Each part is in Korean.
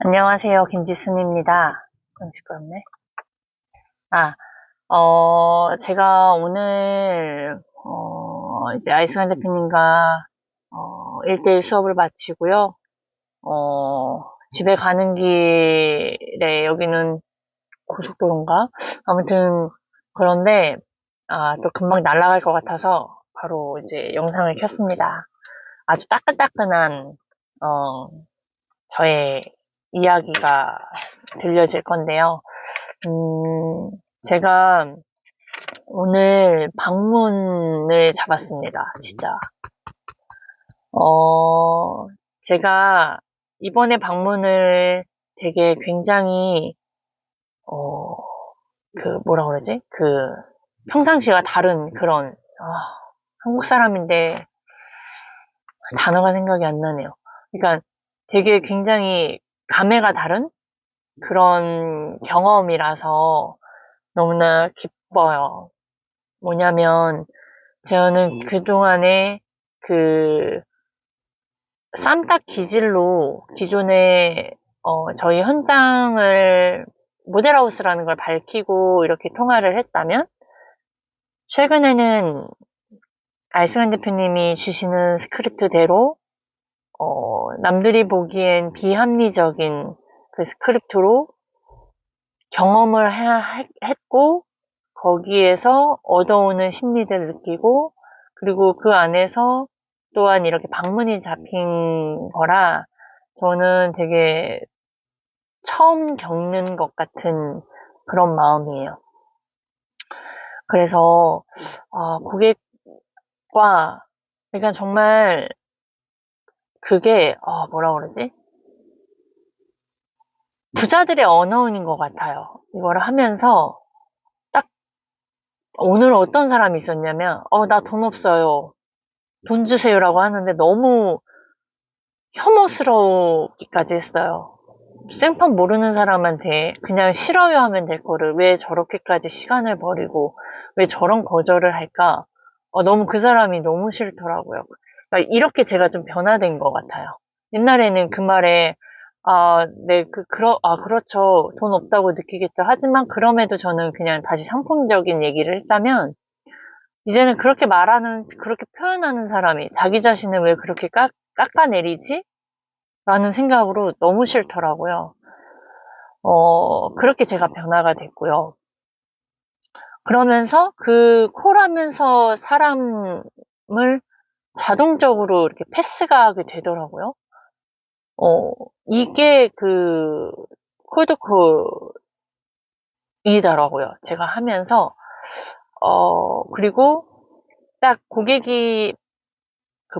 안녕하세요. 김지순입니다. 시끄럽네. 아, 제가 오늘, 이제 아이스간 대표님과, 1대1 수업을 마치고요. 집에 가는 길에 여기는 고속도로인가? 아무튼, 그런데, 또 금방 날아갈 것 같아서 바로 이제 영상을 켰습니다. 아주 따끈따끈한, 어, 저의 이야기가 들려질 건데요. 제가 오늘 방문을 잡았습니다. 진짜. 어, 제가 이번에 방문을 되게 굉장히, 어, 뭐라 그러지? 평상시와 다른 그런, 한국 사람인데 단어가 생각이 안 나네요. 그러니까 되게 굉장히 감회가 다른 그런 경험이라서 너무나 기뻐요. 뭐냐면, 저는 그동안에 그, 쌈딱 기질로 기존에, 저희 현장을 모델하우스라는 걸 밝히고 이렇게 통화를 했다면, 최근에는 알승환 대표님이 주시는 스크립트대로, 남들이 보기엔 비합리적인 그 스크립트로 경험을 했고, 거기에서 얻어오는 심리들을 느끼고, 그리고 그 안에서 또한 이렇게 방문이 잡힌 거라, 저는 되게 처음 겪는 것 같은 그런 마음이에요. 그래서, 고객과, 그러니까 정말 그게, 뭐라 그러지? 부자들의 언어인 것 같아요. 이걸 하면서, 딱, 오늘 어떤 사람이 있었냐면, 나 돈 없어요. 돈 주세요라고 하는데 너무 혐오스러우기까지 했어요. 생판 모르는 사람한테 그냥 싫어요 하면 될 거를 왜 저렇게까지 시간을 버리고 왜 저런 거절을 할까? 너무 그 사람이 너무 싫더라고요. 그러니까 이렇게 제가 좀 변화된 것 같아요. 옛날에는 그 말에 네, 그렇죠. 돈 없다고 느끼겠죠. 하지만 그럼에도 저는 그냥 다시 상품적인 얘기를 했다면 이제는 그렇게 표현하는 사람이 자기 자신을 왜 그렇게 깎아내리지? 라는 생각으로 너무 싫더라고요. 그렇게 제가 변화가 됐고요. 그러면서 그 콜하면서 사람을 자동적으로 이렇게 패스가 하게 되더라고요. 이게 콜드콜이더라고요. 제가 하면서, 그리고 딱 고객이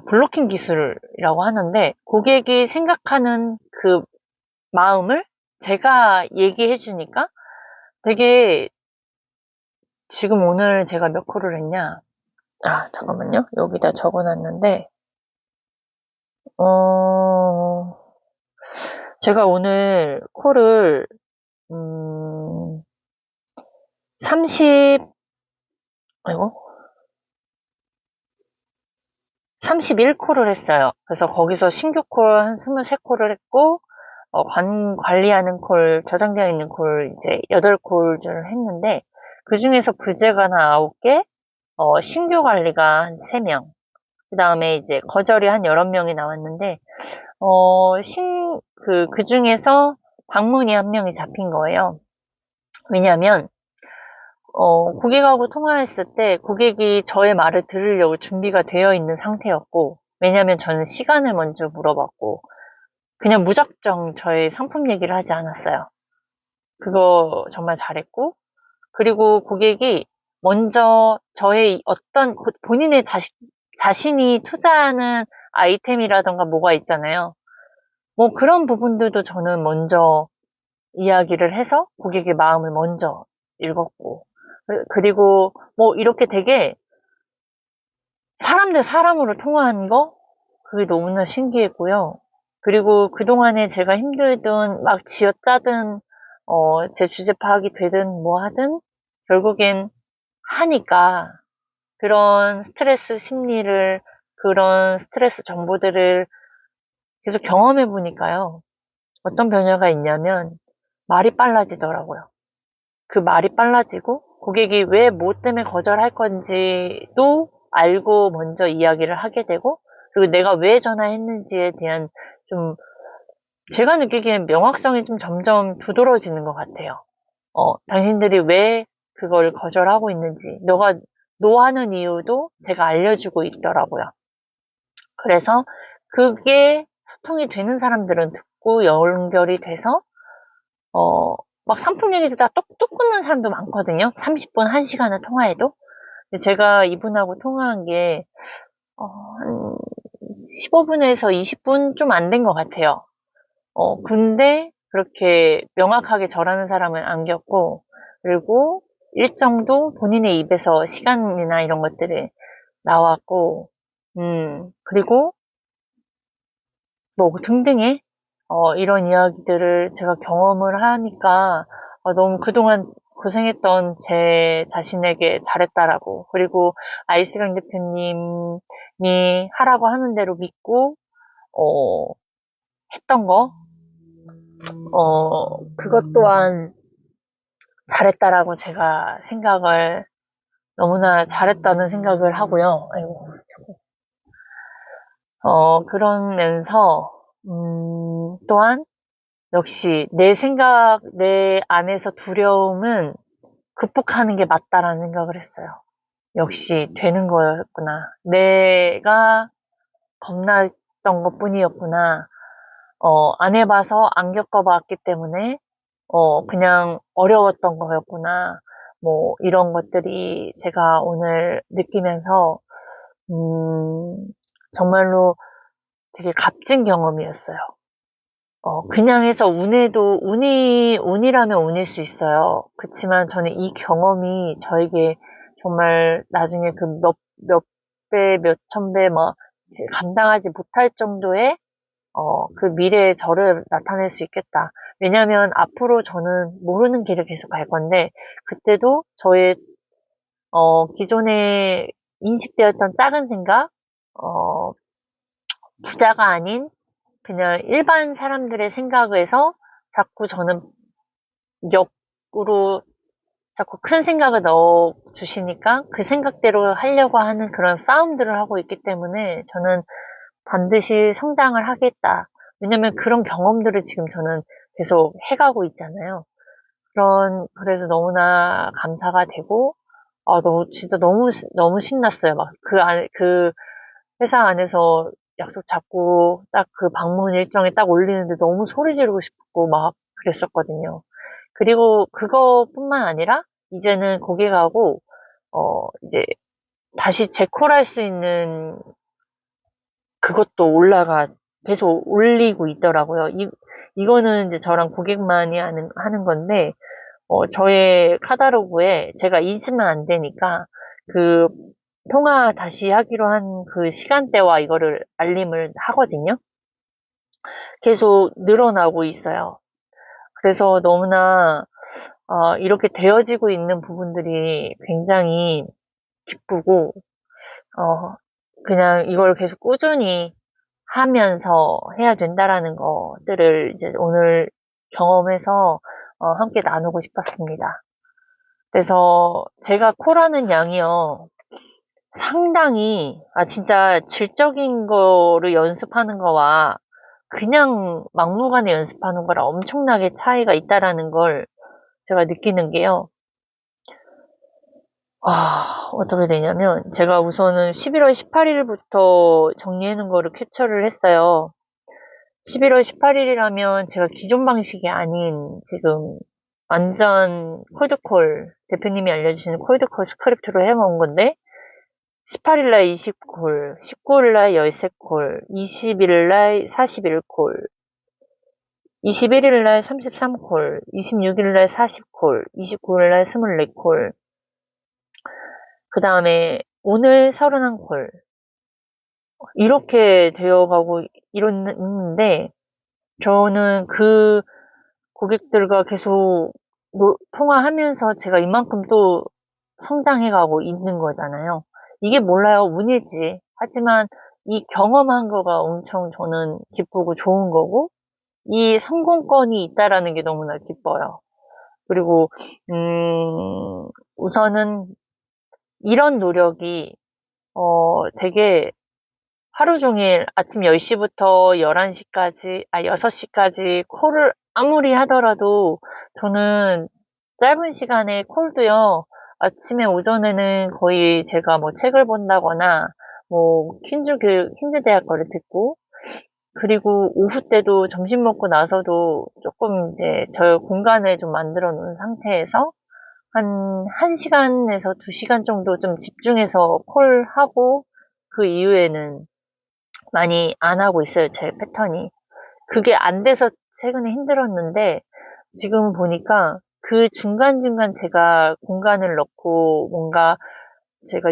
블로킹 기술이라고 하는데, 고객이 생각하는 그 마음을 제가 얘기해 주니까 되게 지금 오늘 제가 몇 콜을 했냐? 잠깐만요. 여기다 적어 놨는데, 어, 제가 오늘 콜을, 30, 아이고, 31콜을 했어요. 그래서 거기서 신규 콜 한 23콜을 했고, 관리하는 콜, 저장되어 있는 콜 이제 8콜을 했는데, 그 중에서 부재가 한 9개, 신규 관리가 한 3명, 그 다음에 이제 거절이 한 11명이 나왔는데, 그 중에서 방문이 한 명이 잡힌 거예요. 왜냐면, 고객하고 통화했을 때 고객이 저의 말을 들으려고 준비가 되어 있는 상태였고, 왜냐면 저는 시간을 먼저 물어봤고, 그냥 무작정 저의 상품 얘기를 하지 않았어요. 그거 정말 잘했고, 그리고 고객이 먼저 저의 본인의 자신이 투자하는 아이템이라던가 뭐가 있잖아요. 뭐 그런 부분들도 저는 먼저 이야기를 해서 고객의 마음을 먼저 읽었고, 그리고 뭐 이렇게 되게 사람 대 사람으로 통화한 거, 그게 너무나 신기했고요. 그리고 그동안에 제가 힘들든 막 쥐어짜든, 제 주제 파악이 되든 뭐 하든, 결국엔 하니까 그런 스트레스 심리를, 그런 스트레스 정보들을 계속 경험해 보니까요. 어떤 변화가 있냐면 말이 빨라지더라고요. 그 말이 빨라지고 고객이 왜 뭐 때문에 거절할 건지도 알고 먼저 이야기를 하게 되고, 그리고 내가 왜 전화했는지에 대한 좀 제가 느끼기엔 명확성이 좀 점점 두드러지는 것 같아요. 당신들이 왜 그걸 거절하고 있는지, 너가 노하는 이유도 제가 알려주고 있더라고요. 그래서 그게 소통이 되는 사람들은 듣고 연결이 돼서, 어, 막 상품 얘기 듣다 뚝뚝 끊는 사람도 많거든요. 30분, 1시간을 통화해도. 근데 제가 이분하고 통화한 게, 한 15분에서 20분 좀 안 된 것 같아요. 근데 그렇게 명확하게 절하는 사람은 안 겪고, 그리고 일정도 본인의 입에서 시간이나 이런 것들이 나왔고, 그리고 뭐 등등의 이런 이야기들을 제가 경험을 하니까 너무 그동안 고생했던 제 자신에게 잘했다라고, 그리고 아이스강 대표님이 하라고 하는 대로 믿고 어, 했던 거, 그것 또한 잘했다라고 제가 생각을, 너무나 잘했다는 생각을 하고요. 아이고, 그러면서 또한 역시 내 생각, 내 안에서 두려움은 극복하는 게 맞다라는 생각을 했어요. 역시 되는 거였구나. 내가 겁났던 것 뿐이었구나. 안 해봐서 안 겪어봤기 때문에, 그냥 어려웠던 거였구나. 뭐, 이런 것들이 제가 오늘 느끼면서, 음, 정말로 되게 값진 경험이었어요. 그냥 해서 운이라면 운일 수 있어요. 그렇지만 저는 이 경험이 저에게 정말 나중에 그 몇 배, 몇 천 배, 뭐, 감당하지 못할 정도의, 그 미래의 저를 나타낼 수 있겠다. 왜냐면 앞으로 저는 모르는 길을 계속 갈 건데, 그때도 저의, 기존에 인식되었던 작은 생각, 어, 부자가 아닌 그냥 일반 사람들의 생각에서 자꾸 저는 역으로 자꾸 큰 생각을 넣어 주시니까 그 생각대로 하려고 하는 그런 싸움들을 하고 있기 때문에 저는 반드시 성장을 하겠다. 왜냐면 그런 경험들을 지금 저는 계속 해가고 있잖아요. 그래서 너무나 감사가 되고, 진짜 너무 신났어요. 막 그 회사 안에서 약속 잡고 딱 그 방문 일정에 딱 올리는데 너무 소리 지르고 싶고 막 그랬었거든요. 그리고 그거뿐만 아니라 이제는 고객하고 이제 다시 재콜할 수 있는 그것도 계속 올리고 있더라고요. 이거는 이제 저랑 고객만이 하는 건데, 저의 카다로그에 제가 잊으면 안 되니까 그 통화 다시 하기로 한 그 시간대와 이거를 알림을 하거든요. 계속 늘어나고 있어요. 그래서 너무나 이렇게 되어지고 있는 부분들이 굉장히 기쁘고, 그냥 이걸 계속 꾸준히 하면서 해야 된다라는 것들을 이제 오늘 경험해서 함께 나누고 싶었습니다. 그래서 제가 콜하는 양이요, 상당히, 진짜 질적인 거를 연습하는 거와 그냥 막무가내 연습하는 거랑 엄청나게 차이가 있다라는 걸 제가 느끼는 게요. 어떻게 되냐면, 제가 우선은 11월 18일부터 정리해 놓은 거를 캡처를 했어요. 11월 18일이라면 제가 기존 방식이 아닌 지금 완전 콜드콜, 대표님이 알려주시는 콜드콜 스크립트로 해먹은 건데, 18일날 20콜, 19일날 13콜, 20일날 41콜, 21일날 33콜, 26일날 40콜, 29일날 24콜, 그 다음에 오늘 31콜, 이렇게 되어가고 있는데, 저는 그 고객들과 계속 통화하면서 제가 이만큼 또 성장해가고 있는 거잖아요. 이게 몰라요. 운일지. 하지만 이 경험한 거가 엄청 저는 기쁘고 좋은 거고, 이 성공권이 있다라는 게 너무나 기뻐요. 그리고, 우선은 이런 노력이, 되게 하루 종일 아침 10시부터 11시까지, 6시까지 콜을 아무리 하더라도 저는 짧은 시간에 콜도요, 아침에 오전에는 거의 제가 뭐 책을 본다거나, 뭐, 퀸즈 대학 거를 듣고, 그리고 오후 때도 점심 먹고 나서도 조금 이제 저 공간을 좀 만들어 놓은 상태에서 한 1시간에서 2시간 정도 좀 집중해서 콜하고 그 이후에는 많이 안 하고 있어요, 제 패턴이. 그게 안 돼서 최근에 힘들었는데 지금 보니까 그 중간중간 제가 공간을 넣고 뭔가 제가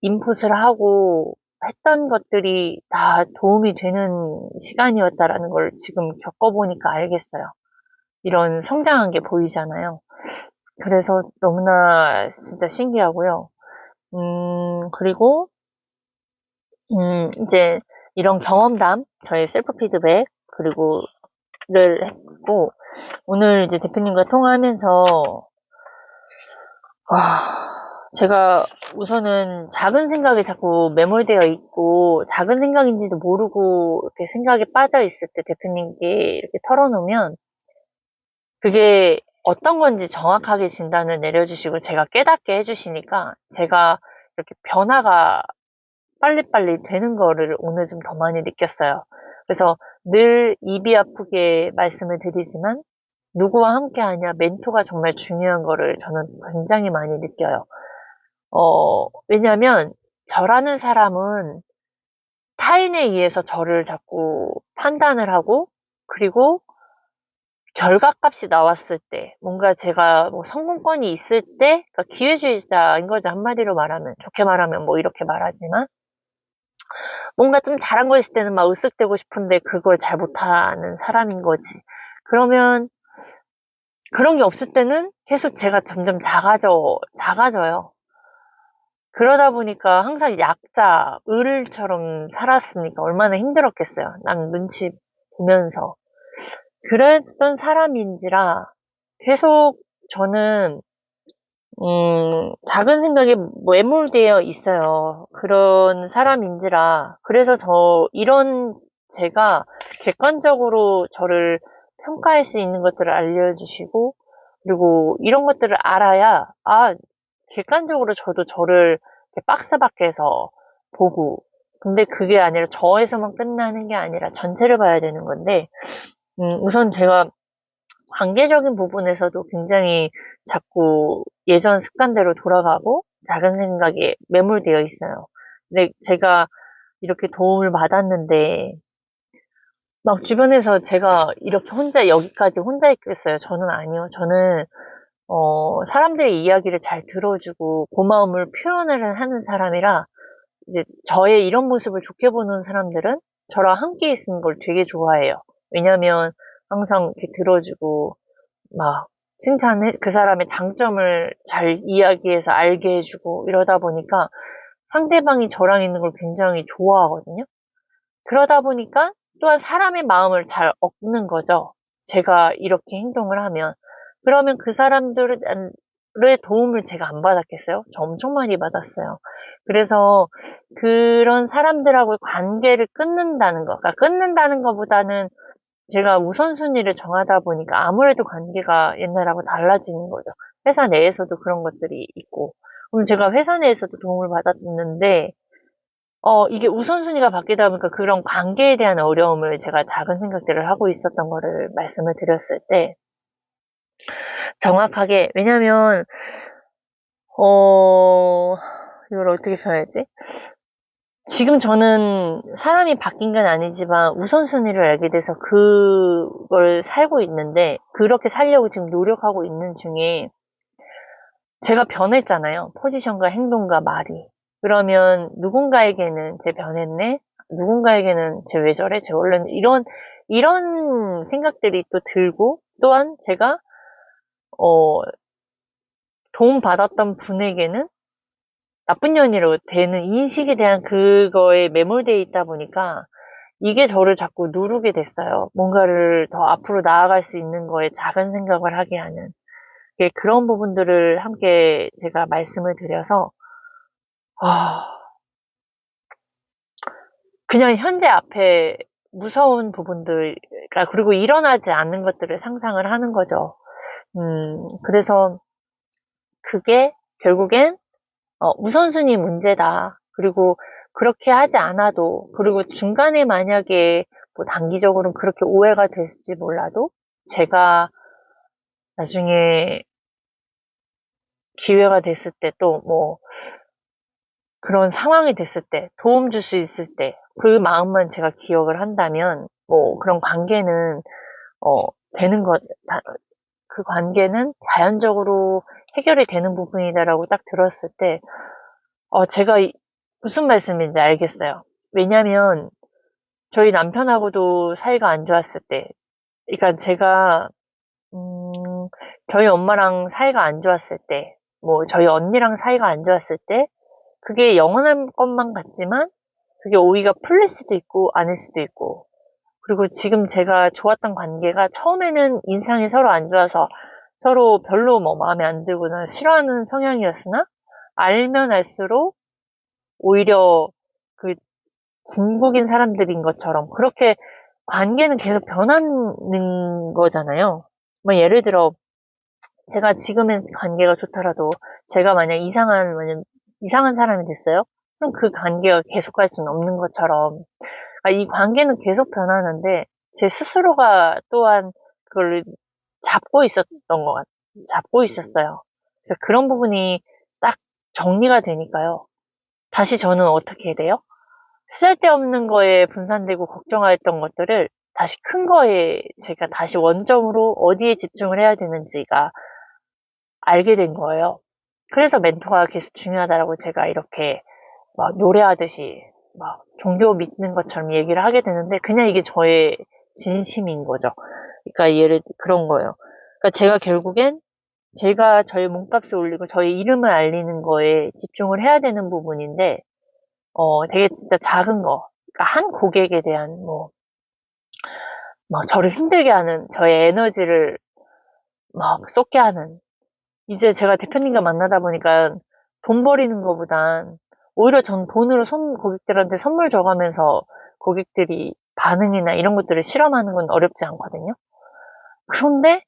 인풋을 하고 했던 것들이 다 도움이 되는 시간이었다라는 걸 지금 겪어보니까 알겠어요. 이런 성장한 게 보이잖아요. 그래서 너무나 진짜 신기하고요. 그리고, 이제 이런 경험담, 저의 셀프 피드백, 그리고를 했고, 오늘 이제 대표님과 통화하면서, 제가 우선은 작은 생각에 자꾸 매몰되어 있고, 작은 생각인지도 모르고 이렇게 생각에 빠져 있을 때 대표님께 이렇게 털어놓으면, 그게 어떤 건지 정확하게 진단을 내려주시고, 제가 깨닫게 해주시니까, 제가 이렇게 변화가 빨리빨리 되는 거를 오늘 좀 더 많이 느꼈어요. 그래서 늘 입이 아프게 말씀을 드리지만, 누구와 함께 하냐, 멘토가 정말 중요한 거를 저는 굉장히 많이 느껴요. 왜냐면, 저라는 사람은 타인에 의해서 저를 자꾸 판단을 하고, 그리고 결과값이 나왔을 때, 뭔가 제가 뭐 성공권이 있을 때, 그러니까 기회주의자인 거죠. 한마디로 말하면. 좋게 말하면 뭐 이렇게 말하지만, 뭔가 좀 잘한 거 있을 때는 막 으쓱대고 싶은데 그걸 잘 못하는 사람인 거지. 그러면 그런 게 없을 때는 계속 제가 점점 작아져요. 그러다 보니까 항상 약자, 을처럼 살았으니까 얼마나 힘들었겠어요. 남 눈치 보면서. 그랬던 사람인지라 계속 저는, 작은 생각에 매몰되어 있어요. 그런 사람인지라. 그래서 제가 객관적으로 저를 평가할 수 있는 것들을 알려주시고, 그리고 이런 것들을 알아야, 객관적으로 저도 저를 이렇게 박스 밖에서 보고, 근데 그게 아니라 저에서만 끝나는 게 아니라 전체를 봐야 되는 건데, 우선 제가 관계적인 부분에서도 굉장히 자꾸 예전 습관대로 돌아가고 작은 생각에 매몰되어 있어요. 근데 제가 이렇게 도움을 받았는데 막 주변에서 제가 이렇게 여기까지 혼자 있겠어요? 저는 아니요. 저는 사람들의 이야기를 잘 들어주고 고마움을 표현을 하는 사람이라 이제 저의 이런 모습을 좋게 보는 사람들은 저랑 함께 있는 걸 되게 좋아해요. 왜냐면 항상 이렇게 들어주고 막 그 사람의 장점을 잘 이야기해서 알게 해주고 이러다 보니까 상대방이 저랑 있는 걸 굉장히 좋아하거든요. 그러다 보니까 또한 사람의 마음을 잘 얻는 거죠. 제가 이렇게 행동을 하면. 그러면 그 사람들의 도움을 제가 안 받았겠어요? 저 엄청 많이 받았어요. 그래서 그런 사람들하고의 관계를 끊는다는 거, 그러니까 끊는다는 것보다는 제가 우선순위를 정하다 보니까 아무래도 관계가 옛날하고 달라지는 거죠. 회사 내에서도 그런 것들이 있고. 그럼 제가 회사 내에서도 도움을 받았는데, 이게 우선순위가 바뀌다 보니까 그런 관계에 대한 어려움을 제가 작은 생각들을 하고 있었던 거를 말씀을 드렸을 때, 정확하게, 왜냐면, 이걸 어떻게 표현하지? 지금 저는 사람이 바뀐 건 아니지만 우선순위를 알게 돼서 그걸 살고 있는데 그렇게 살려고 지금 노력하고 있는 중에 제가 변했잖아요. 포지션과 행동과 말이. 그러면 누군가에게는 쟤 변했네? 누군가에게는 쟤 왜 저래? 쟤 원래는 이런 생각들이 또 들고 또한 제가 어, 도움받았던 분에게는 나쁜 년이로 되는 인식에 대한 그거에 매몰되어 있다 보니까 이게 저를 자꾸 누르게 됐어요. 뭔가를 더 앞으로 나아갈 수 있는 거에 작은 생각을 하게 하는. 그런 부분들을 함께 제가 말씀을 드려서, 아, 그냥 현재 앞에 무서운 부분들, 그리고 일어나지 않는 것들을 상상을 하는 거죠. 그래서 그게 결국엔 우선순위 문제다. 그리고 그렇게 하지 않아도, 그리고 중간에 만약에 뭐 단기적으로는 그렇게 오해가 됐을지 몰라도, 제가 나중에 기회가 됐을 때 또 뭐 그런 상황이 됐을 때 도움 줄 수 있을 때 그 마음만 제가 기억을 한다면 뭐 그런 관계는 어 되는 것, 그 관계는 자연적으로 해결이 되는 부분이다라고 딱 들었을 때 제가 무슨 말씀인지 알겠어요. 왜냐면 저희 남편하고도 사이가 안 좋았을 때, 그러니까 제가 저희 엄마랑 사이가 안 좋았을 때, 뭐 저희 언니랑 사이가 안 좋았을 때, 그게 영원한 것만 같지만 그게 오히려 풀릴 수도 있고 아닐 수도 있고, 그리고 지금 제가 좋았던 관계가 처음에는 인상이 서로 안 좋아서 서로 별로 뭐 마음에 안 들거나 싫어하는 성향이었으나, 알면 알수록 오히려 그 진국인 사람들인 것처럼 그렇게 관계는 계속 변하는 거잖아요. 뭐 예를 들어 제가 지금의 관계가 좋더라도 제가 만약 이상한 사람이 됐어요? 그럼 그 관계가 계속할 수는 없는 것처럼, 이 관계는 계속 변하는데 제 스스로가 또한 그걸 잡고 있었어요. 그래서 그런 부분이 딱 정리가 되니까요. 다시 저는 어떻게 돼요? 쓸데없는 거에 분산되고 걱정하였던 것들을 다시 큰 거에 제가 다시 원점으로 어디에 집중을 해야 되는지가 알게 된 거예요. 그래서 멘토가 계속 중요하다라고 제가 이렇게 막 노래하듯이 막 종교 믿는 것처럼 얘기를 하게 되는데, 그냥 이게 저의 진심인 거죠. 그러니까 그런 거예요. 그러니까 제가 결국엔 제가 저의 몸값을 올리고 저의 이름을 알리는 거에 집중을 해야 되는 부분인데, 되게 진짜 작은 거. 그러니까 한 고객에 대한 막 저를 힘들게 하는 저의 에너지를 막 쏟게 하는, 이제 제가 대표님과 만나다 보니까 돈 버리는 것보단 오히려 전 돈으로 고객들한테 선물 줘가면서 고객들이 반응이나 이런 것들을 실험하는 건 어렵지 않거든요. 그런데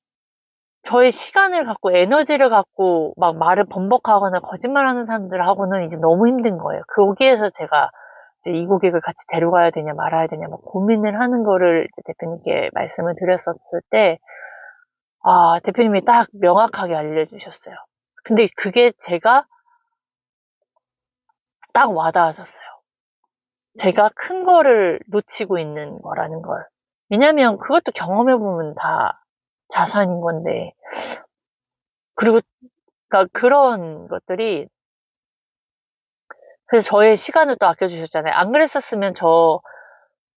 저의 시간을 갖고 에너지를 갖고 막 말을 번복하거나 거짓말하는 사람들하고는 이제 너무 힘든 거예요. 거기에서 제가 이제 이 고객을 같이 데려가야 되냐 말아야 되냐 막 고민을 하는 거를 이제 대표님께 말씀을 드렸었을 때, 대표님이 딱 명확하게 알려주셨어요. 근데 그게 제가 딱 와닿았었어요. 제가 큰 거를 놓치고 있는 거라는 걸. 왜냐면 그것도 경험해보면 다 자산인 건데. 그리고 그러니까 그런 것들이, 그래서 저의 시간을 또 아껴주셨잖아요. 안 그랬었으면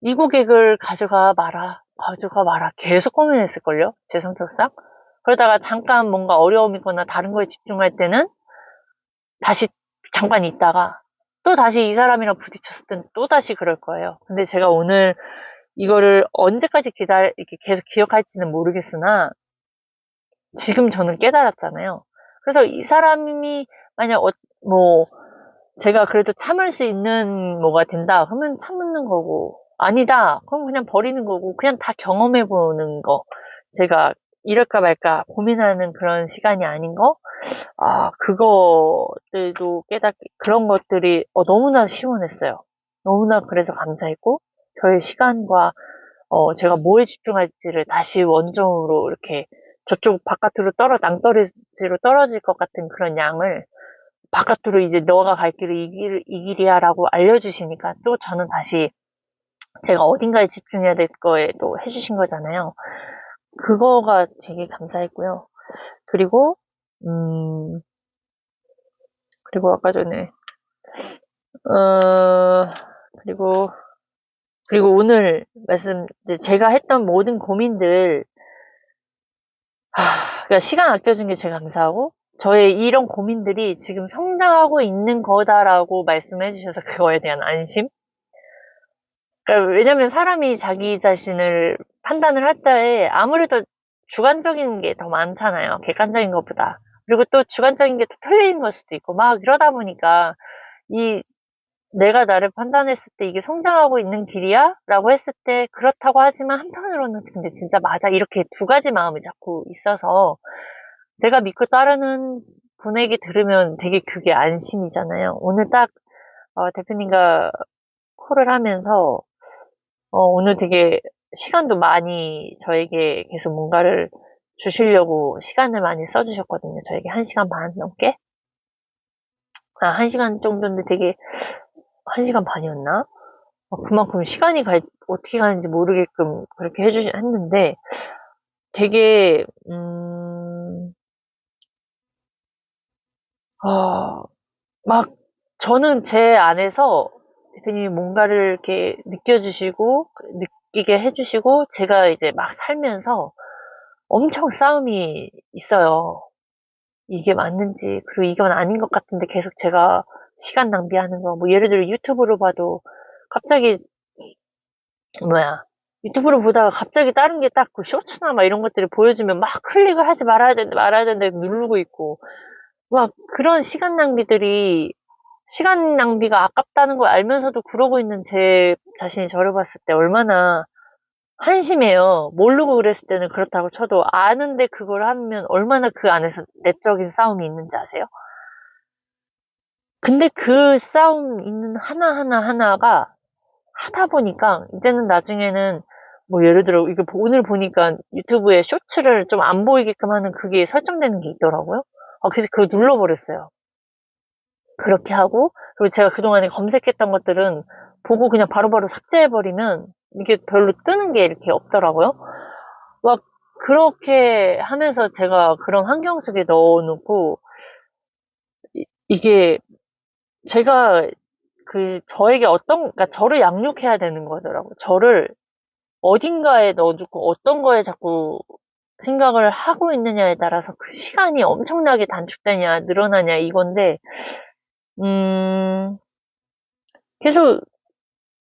이 고객을 가져가 마라 계속 고민했을걸요? 제 성격상. 그러다가 잠깐 뭔가 어려움이 있거나 다른 거에 집중할 때는 다시 잠깐 있다가 또 다시 이 사람이랑 부딪혔을 때는 또 다시 그럴 거예요. 근데 제가 오늘 이거를 언제까지 이렇게 계속 기억할지는 모르겠으나 지금 저는 깨달았잖아요. 그래서 이 사람이 만약 뭐 제가 그래도 참을 수 있는 뭐가 된다 그러면 참는 거고, 아니다 그럼 그냥 버리는 거고, 그냥 다 경험해 보는 거. 제가 이럴까 말까 고민하는 그런 시간이 아닌 거, 그것들도 그런 것들이 너무나 시원했어요. 너무나 그래서 감사했고, 저의 시간과 제가 뭐에 집중할지를 다시 원점으로 이렇게 저쪽 바깥으로 낭떠러지로 떨어질 것 같은 그런 양을 바깥으로 이제 너가 갈 길은 이 길이야 라고 알려주시니까 또 저는 다시 제가 어딘가에 집중해야 될 거에 또 해주신 거잖아요. 그거가 되게 감사했고요. 그리고, 그리고 아까 전에, 어, 그리고, 그리고 오늘 이제 제가 했던 모든 고민들, 그러니까 시간 아껴준 게 제일 감사하고, 저의 이런 고민들이 지금 성장하고 있는 거다라고 말씀해 주셔서 그거에 대한 안심? 그러니까 왜냐면 사람이 자기 자신을 판단을 할 때 아무래도 주관적인 게 더 많잖아요. 객관적인 것보다. 그리고 또 주관적인 게 또 틀린 걸 수도 있고 막 이러다 보니까 이 내가 나를 판단했을 때 이게 성장하고 있는 길이야? 라고 했을 때 그렇다고 하지만 한편으로는 근데 진짜 맞아. 이렇게 두 가지 마음이 자꾸 있어서 제가 믿고 따르는 분에게 들으면 되게 그게 안심이잖아요. 오늘 딱 대표님과 콜을 하면서 오늘 되게 시간도 많이 저에게 계속 뭔가를 주시려고 시간을 많이 써주셨거든요. 저에게 1시간 반 넘게? 1시간 정도인데 되게 1시간 반이었나? 그만큼 시간이 어떻게 가는지 모르게끔 그렇게 했는데 되게 막 저는 제 안에서 대표님이 뭔가를 이렇게 느껴주시고 느끼게 해주시고 제가 이제 막 살면서 엄청 싸움이 있어요. 이게 맞는지 그리고 이건 아닌 것 같은데 계속 제가 시간 낭비하는 거 뭐 예를 들어 유튜브로 봐도 갑자기 뭐야 유튜브를 보다가 갑자기 다른 게 딱 그 쇼츠나 막 이런 것들이 보여주면 막 클릭을 하지 말아야 되는데 누르고 있고 막 그런 시간 낭비가 아깝다는 걸 알면서도 그러고 있는 제 자신이 저를 봤을 때 얼마나 한심해요. 모르고 그랬을 때는 그렇다고 쳐도 아는데 그걸 하면 얼마나 그 안에서 내적인 싸움이 있는지 아세요? 근데 그 싸움 있는 하나하나가 하다 보니까 이제는 나중에는 뭐 예를 들어 이거 오늘 보니까 유튜브에 쇼츠를 좀 안 보이게끔 하는 그게 설정되는 게 있더라고요. 그래서 그거 눌러버렸어요. 그렇게 하고 그리고 제가 그동안에 검색했던 것들은 보고 그냥 바로바로 삭제해버리면 이게 별로 뜨는 게 이렇게 없더라고요. 막 그렇게 하면서 제가 그런 환경 속에 넣어놓고 이게 제가 저에게 그러니까 저를 양육해야 되는 거더라고요. 저를 어딘가에 넣어두고 어떤 거에 자꾸 생각을 하고 있느냐에 따라서 그 시간이 엄청나게 단축되냐, 늘어나냐, 이건데, 계속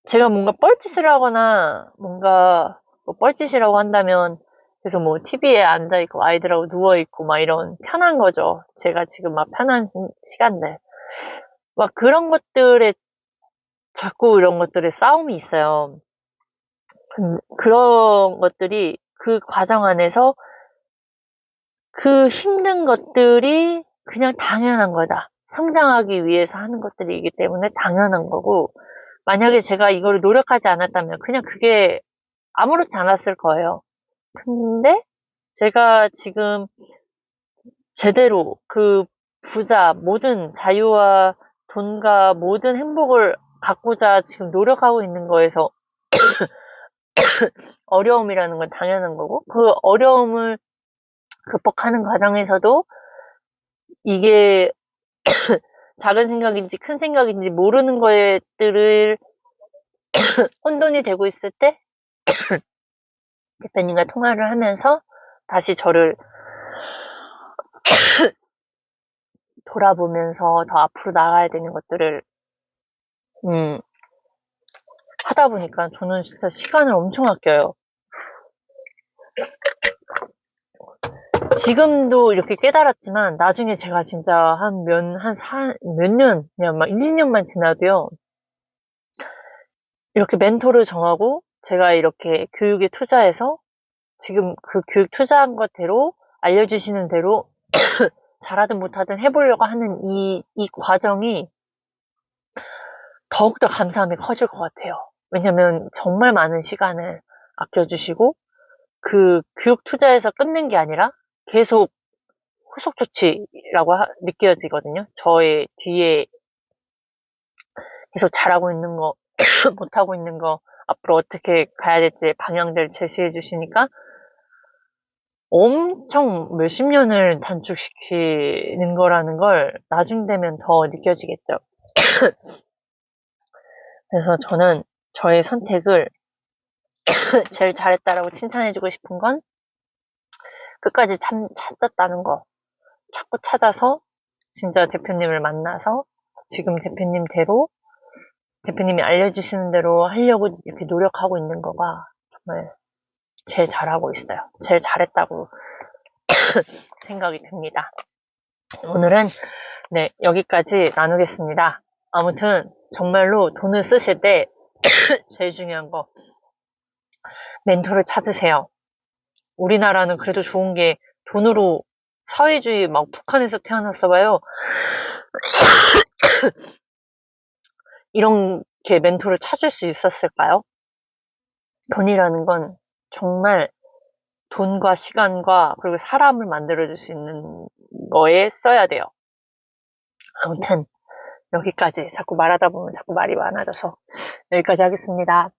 제가 뭔가 뻘짓을 하거나, 뭔가, 뭐 뻘짓이라고 한다면, 그래서 뭐 TV에 앉아있고 아이들하고 누워있고 막 이런 편한 거죠. 제가 지금 막 편한 시간들. 막 그런 것들에, 자꾸 이런 것들에 싸움이 있어요. 그런 것들이 그 과정 안에서 그 힘든 것들이 그냥 당연한 거다. 성장하기 위해서 하는 것들이기 때문에 당연한 거고, 만약에 제가 이거를 노력하지 않았다면 그냥 그게 아무렇지 않았을 거예요. 근데 제가 지금 제대로 그 모든 자유와 돈과 모든 행복을 갖고자 지금 노력하고 있는 거에서 어려움이라는 건 당연한 거고, 그 어려움을 극복하는 과정에서도 이게 작은 생각인지 큰 생각인지 모르는 것들을 혼돈이 되고 있을 때 대표님과 통화를 하면서 다시 저를 돌아보면서 더 앞으로 나가야 되는 것들을 음, 하다 보니까 저는 진짜 시간을 엄청 아껴요. 지금도 이렇게 깨달았지만 나중에 제가 진짜 몇 년, 그냥 막 1, 2년만 지나도요. 이렇게 멘토를 정하고 제가 이렇게 교육에 투자해서 지금 그 교육 투자한 것대로 알려주시는 대로 잘하든 못하든 해보려고 하는 이 과정이 더욱더 감사함이 커질 것 같아요. 왜냐면 정말 많은 시간을 아껴주시고 그 교육 투자에서 끝낸 게 아니라 계속 후속 조치라고 느껴지거든요. 저의 뒤에 계속 잘하고 있는 거, 못하고 있는 거, 앞으로 어떻게 가야 될지 방향들 제시해 주시니까 엄청 몇십 년을 단축시키는 거라는 걸 나중 되면 더 느껴지겠죠. 그래서 저는 저의 선택을 제일 잘했다라고 칭찬해주고 싶은 건 끝까지 찾았다는 거. 자꾸 찾아서 진짜 대표님을 만나서 지금 대표님대로 대표님이 알려주시는 대로 하려고 이렇게 노력하고 있는 거가 정말 제일 잘하고 있어요. 제일 잘했다고 생각이 듭니다. 오늘은 네, 여기까지 나누겠습니다. 아무튼 정말로 돈을 쓰실 때 제일 중요한 거 멘토를 찾으세요. 우리나라는 그래도 좋은 게 돈으로 사회주의 막 북한에서 태어났어 봐요. 이렇게 멘토를 찾을 수 있었을까요? 돈이라는 건 정말 돈과 시간과 그리고 사람을 만들어줄 수 있는 거에 써야 돼요. 아무튼 여기까지 자꾸 말하다 보면 자꾸 말이 많아져서 여기까지 하겠습니다.